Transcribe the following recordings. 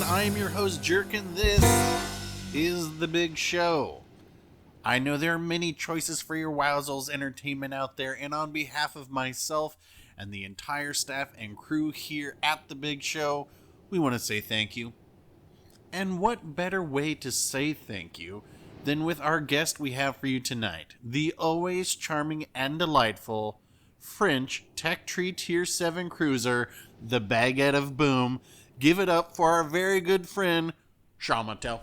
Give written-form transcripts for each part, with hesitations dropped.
I am your host, Jerk, and this is The Big Show. I know there are many choices for your Wowzles entertainment out there, and on behalf of myself and the entire staff and crew here at The Big Show, we want to say thank you. And what better way to say thank you than with our guest we have for you tonight, the always charming and delightful French Tech Tree Tier 7 cruiser, the Baguette of Boom. Give it up for our very good friend, Martel.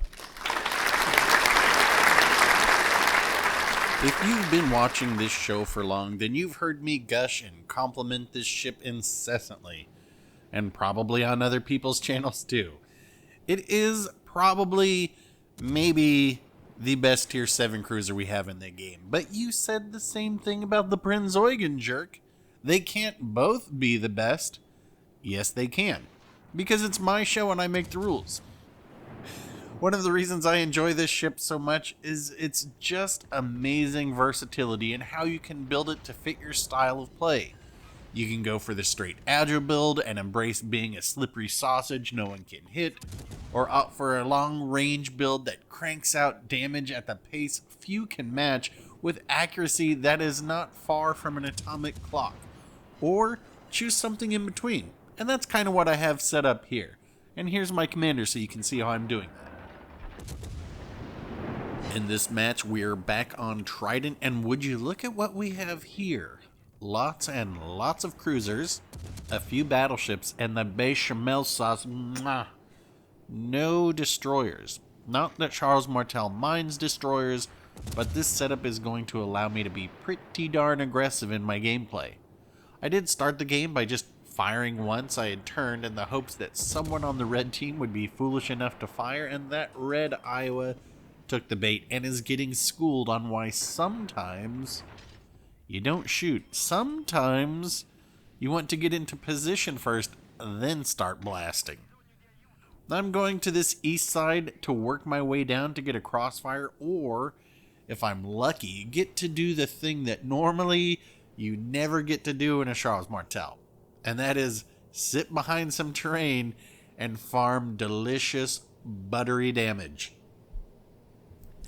If you've been watching this show for long, then you've heard me gush and compliment this ship incessantly, and probably on other people's channels too. It is probably, maybe, the best Tier 7 cruiser we have in the game, but you said the same thing about the Prinz-Eugen, Jerk. They can't both be the best. Yes, they can. Because it's my show and I make the rules. One of the reasons I enjoy this ship so much is its just amazing versatility and how you can build it to fit your style of play. You can go for the straight agile build and embrace being a slippery sausage no one can hit, or opt for a long range build that cranks out damage at the pace few can match with accuracy that is not far from an atomic clock, or choose something in between. And that's kind of what I have set up here. And here's my commander so you can see how I'm doing that. In this match, we're back on Trident, and would you look at what we have here? Lots and lots of cruisers, a few battleships, and the bechamel sauce. Mwah. No destroyers. Not that Charles Martel minds destroyers, but this setup is going to allow me to be pretty darn aggressive in my gameplay. I did start the game by just firing once. I had turned in the hopes that someone on the red team would be foolish enough to fire, and that red Iowa took the bait and is getting schooled on why sometimes you don't shoot. Sometimes you want to get into position first, then start blasting. I'm going to this east side to work my way down to get a crossfire, or, if I'm lucky, get to do the thing that normally you never get to do in a Charles Martel. And that is sit behind some terrain and farm delicious, buttery damage.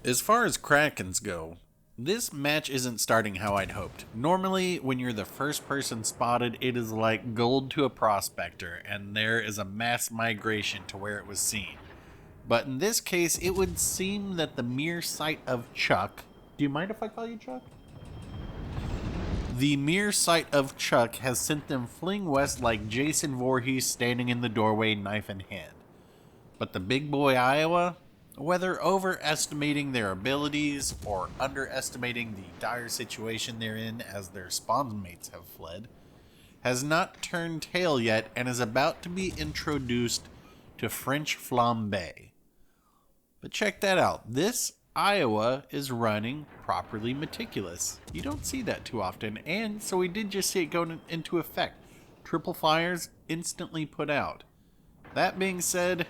As far as Krakens go, this match isn't starting how I'd hoped. Normally, when you're the first person spotted, it is like gold to a prospector, and there is a mass migration to where it was seen. But in this case, it would seem that the mere sight of Chuck... Do you mind if I call you Chuck? The mere sight of Chuck has sent them fleeing west like Jason Voorhees standing in the doorway, knife in hand. But the big boy Iowa, whether overestimating their abilities or underestimating the dire situation they're in as their spawn mates have fled, has not turned tail yet and is about to be introduced to French flambe. But check that out. This Iowa is running properly meticulous. You don't see that too often, and so we did just see it go into effect. Triple fires instantly put out. That being said,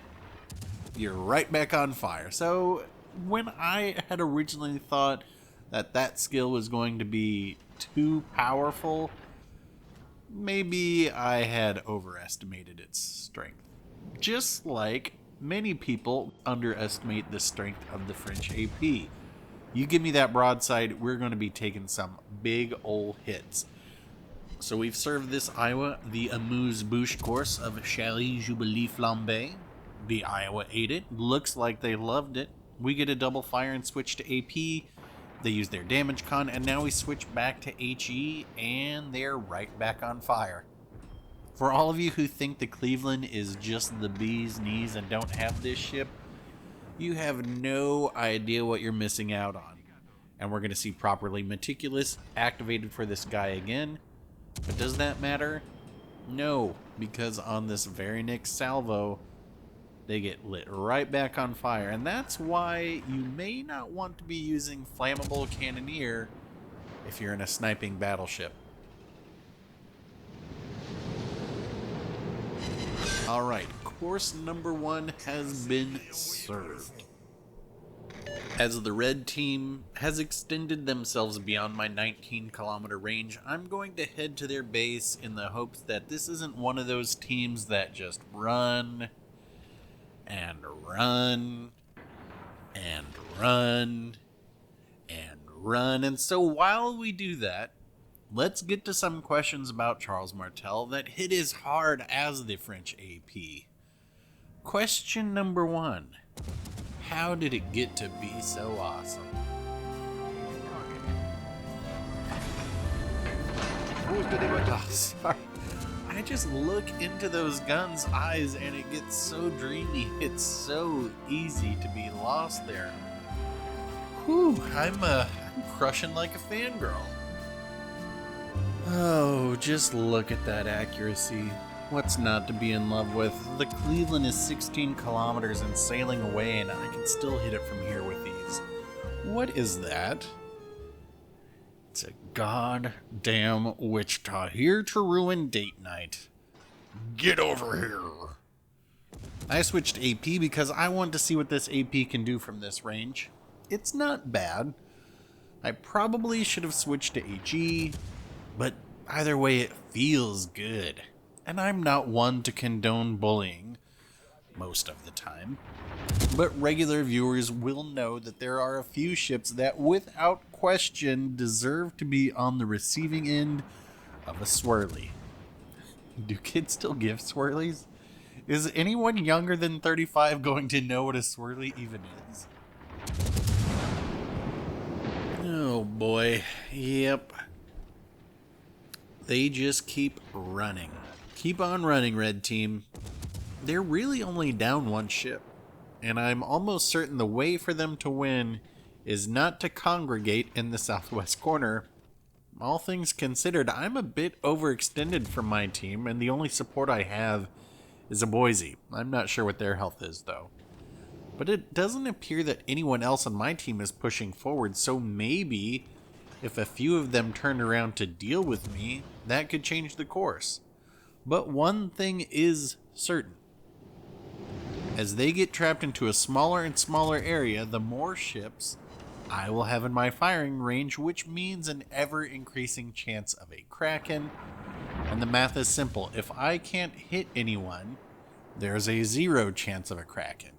you're right back on fire. So when I had originally thought that that skill was going to be too powerful, maybe I had overestimated its strength. Just like many people underestimate the strength of the French AP. You give me that broadside, we're going to be taking some big ol' hits. So we've served this Iowa the amuse-bouche course of Chalet Jubilee Flambe. The Iowa ate it. Looks like they loved it. We get a double fire and switch to AP. They use their damage con, and now we switch back to HE, and they're right back on fire. For all of you who think the Cleveland is just the bee's knees and don't have this ship, you have no idea what you're missing out on. And we're going to see properly meticulous activated for this guy again. But does that matter? No, because on this very next salvo, they get lit right back on fire. And that's why you may not want to be using flammable cannoneer if you're in a sniping battleship. Alright, course number 1 has been served. As the red team has extended themselves beyond my 19-kilometer range, I'm going to head to their base in the hopes that this isn't one of those teams that just run and run and run and run. And so while we do that, let's get to some questions about Charles Martel that hit as hard as the French AP. Question number 1. How did it get to be so awesome? Oh, sorry. I just look into those guns' eyes and it gets so dreamy. It's so easy to be lost there. Whew, I'm crushing like a fangirl. Oh, just look at that accuracy. What's not to be in love with? The Cleveland is 16 kilometers and sailing away, and I can still hit it from here with ease. What is that? It's a goddamn Wichita, here to ruin date night. Get over here. I switched AP because I want to see what this AP can do from this range. It's not bad. I probably should have switched to HE, but either way it feels good. And I'm not one to condone bullying, most of the time. But regular viewers will know that there are a few ships that, without question, deserve to be on the receiving end of a swirly. Do kids still give swirlies? Is anyone younger than 35 going to know what a swirly even is? Oh boy, yep. They just keep running. Keep on running, Red Team. They're really only down one ship, and I'm almost certain the way for them to win is not to congregate in the southwest corner. All things considered, I'm a bit overextended from my team, and the only support I have is a Boise. I'm not sure what their health is, though. But it doesn't appear that anyone else on my team is pushing forward, so maybe if a few of them turned around to deal with me, that could change the course. But one thing is certain. As they get trapped into a smaller and smaller area, the more ships I will have in my firing range, which means an ever-increasing chance of a Kraken. And the math is simple. If I can't hit anyone, there's a 0 chance of a Kraken.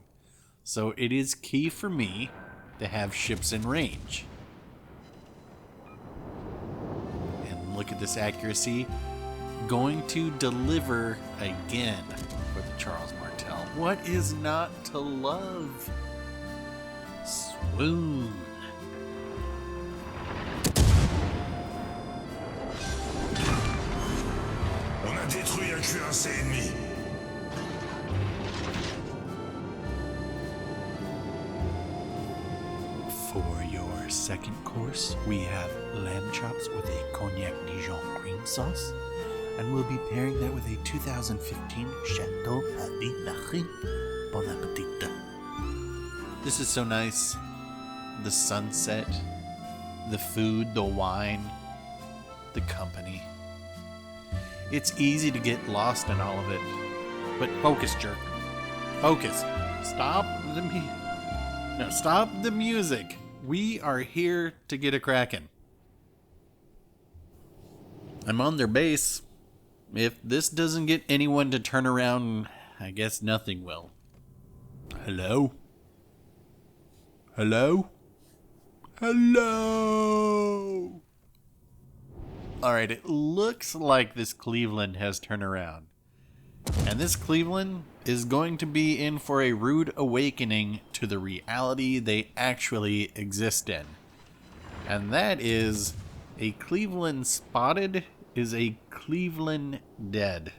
So it is key for me to have ships in range. And look at this accuracy. Going to deliver again for the Charles Martel. What is not to love? Swoon. On a détruit un cuirassé ennemi. For your second course, we have lamb chops with a cognac Dijon cream sauce, and we'll be pairing that with a 2015 Chateau Happy Marie. Bon appetit. This is so nice. The sunset, the food, the wine, the company. It's easy to get lost in all of it. But focus, jerk. Focus. Stop the music. We are here to get a Kraken. I'm on their base. If this doesn't get anyone to turn around, I guess nothing will. Hello? Hello? Hello? Alright, it looks like this Cleveland has turned around. And this Cleveland is going to be in for a rude awakening to the reality they actually exist in. And that is, a Cleveland spotted is a Cleveland dead.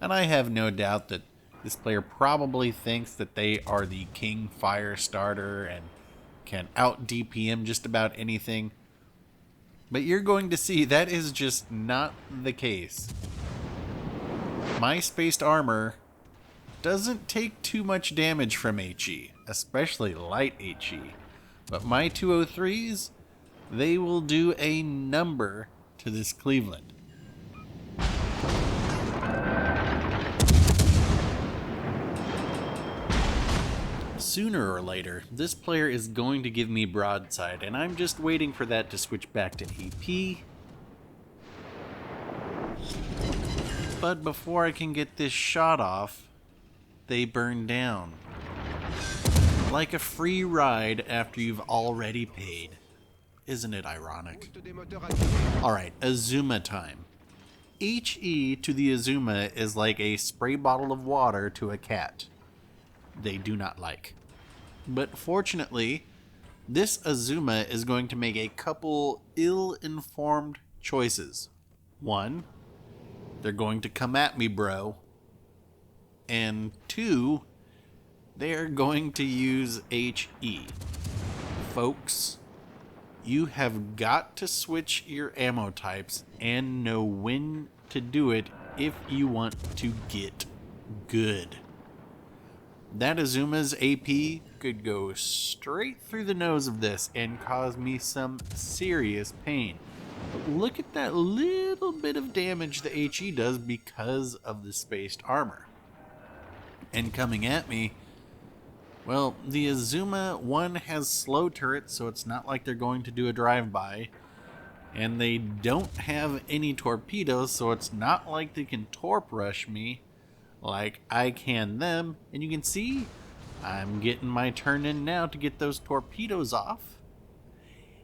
And I have no doubt that this player probably thinks that they are the king fire starter and can out DPM just about anything. But you're going to see that is just not the case. My spaced armor doesn't take too much damage from HE, especially light HE. But my 203s, they will do a number to this Cleveland. Sooner or later, this player is going to give me broadside, and I'm just waiting for that to switch back to AP. But before I can get this shot off, they burn down. Like a free ride after you've already paid. Isn't it ironic? Alright, Azuma time. HE to the Azuma is like a spray bottle of water to a cat. They do not like. But fortunately, this Azuma is going to make a couple ill-informed choices. One, they're going to come at me, bro. And two, they're going to use HE. Folks, you have got to switch your ammo types and know when to do it if you want to get good. That Azuma's AP could go straight through the nose of this and cause me some serious pain. But look at that little bit of damage the HE does because of the spaced armor. And coming at me, well, the Azuma, one, has slow turrets, so it's not like they're going to do a drive-by. And they don't have any torpedoes, so it's not like they can torp rush me like I can them. And you can see, I'm getting my turn in now to get those torpedoes off.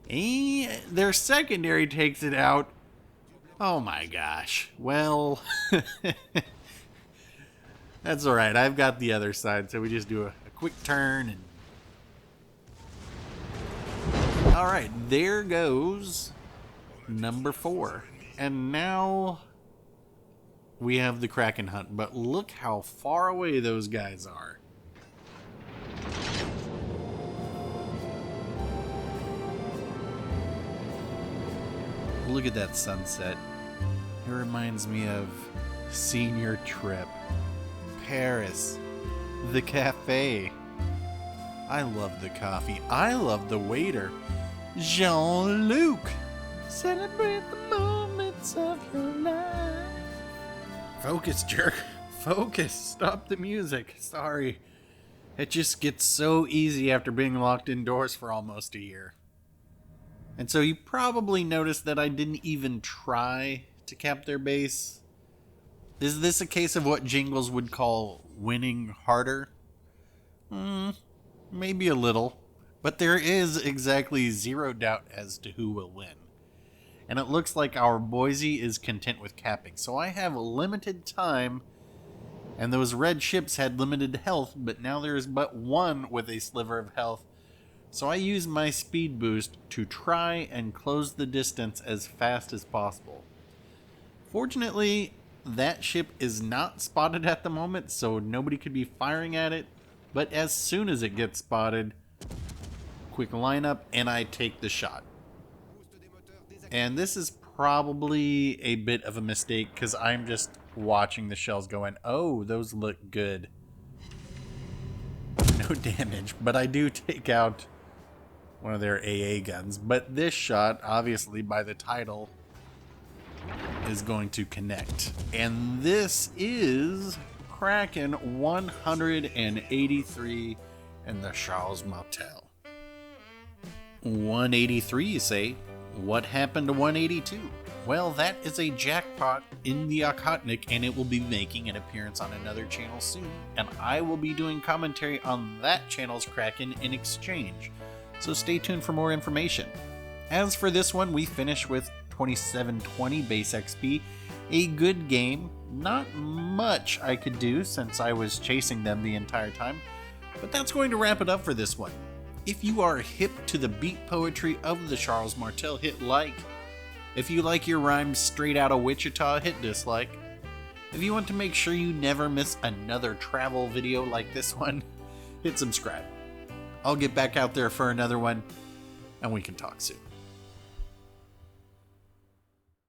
And their secondary takes it out. Oh my gosh. Well, that's alright. I've got the other side, so we just do a quick turn. And alright, there goes number 4. And now we have the Kraken hunt, but look how far away those guys are. Look at that sunset. It reminds me of senior trip, Paris, the cafe. I love the coffee. I love the waiter, Jean-Luc. Celebrate the moments of your life. Focus, jerk. Focus. Stop the music. Sorry. It just gets so easy after being locked indoors for almost a year. And so you probably noticed that I didn't even try to cap their base. Is this a case of what Jingles would call winning harder? Maybe a little. But there is exactly zero doubt as to who will win. And it looks like our Boise is content with capping. So I have limited time, and those red ships had limited health, but now there is but one with a sliver of health. So I use my speed boost to try and close the distance as fast as possible. Fortunately, that ship is not spotted at the moment, so nobody could be firing at it. But as soon as it gets spotted, quick lineup, and I take the shot. And this is probably a bit of a mistake because I'm just watching the shells going, oh, those look good. No damage, but I do take out one of their AA guns. But this shot, obviously by the title, is going to connect. And this is Kraken 183 and the Charles Martel. 183, you say? What happened to 182? Well, that is a jackpot in the Okhotnik, and it will be making an appearance on another channel soon. And I will be doing commentary on that channel's Kraken in exchange. So stay tuned for more information. As for this one, we finish with 2720 base XP. A good game. Not much I could do since I was chasing them the entire time. But that's going to wrap it up for this one. If you are hip to the beat poetry of the Charles Martel, hit like. If you like your rhymes straight out of Wichita, hit dislike. If you want to make sure you never miss another travel video like this one, hit subscribe. I'll get back out there for another one, and we can talk soon.